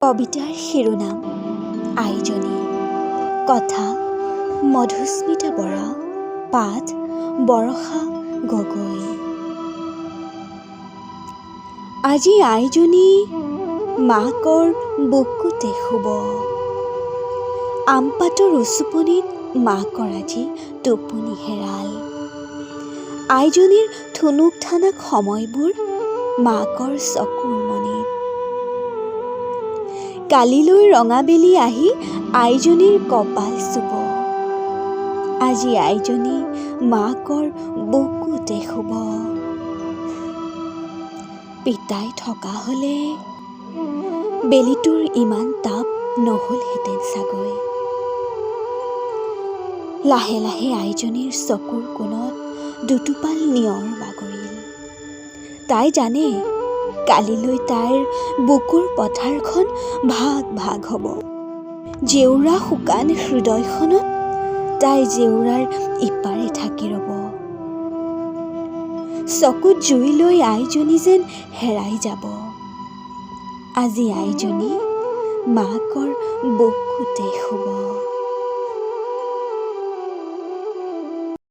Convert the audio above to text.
কবিতাৰ শিৰোনাম আইজনী। কথা মধুস্মিতা বৰা, পাঠ বৰষা গগৈ। আজি আইজনী মাকৰ বুকুতে শুব, আমপাতৰ উচুপনিত মাকৰ আজি টোপনি হেৰাল। আইজনীৰ ঠুনুক ঠানাক সময়বোৰ মাকৰ চকুৰ মণিত। কালিলৈ ৰঙাবেলি আহি আইজনীৰ কপাল চুব, আজি আইজনী মাকৰ বুকুতে শুব। পিতাই থকা হ'লে বেলিটোৰ ইমান তাপ নহ'লহেঁতেন চাগৈ। লাহে লাহে আইজনীৰ চকুৰ কোণত দুটোপাল নিয়ৰ বাগৰিল। তাই জানে কালিলৈ তাইৰ বুকুৰ পথাৰখন ভাগ ভাগ হ'ব। জেউৰা শুকান হৃদয়খনত তাই জেউৰাৰ ইপাৰে থাকি ৰ'ব। চকুত জুই লৈ আইজনী যেন হেৰাই যাব, আজি আইজনী মাকৰ বুকুতে শুব।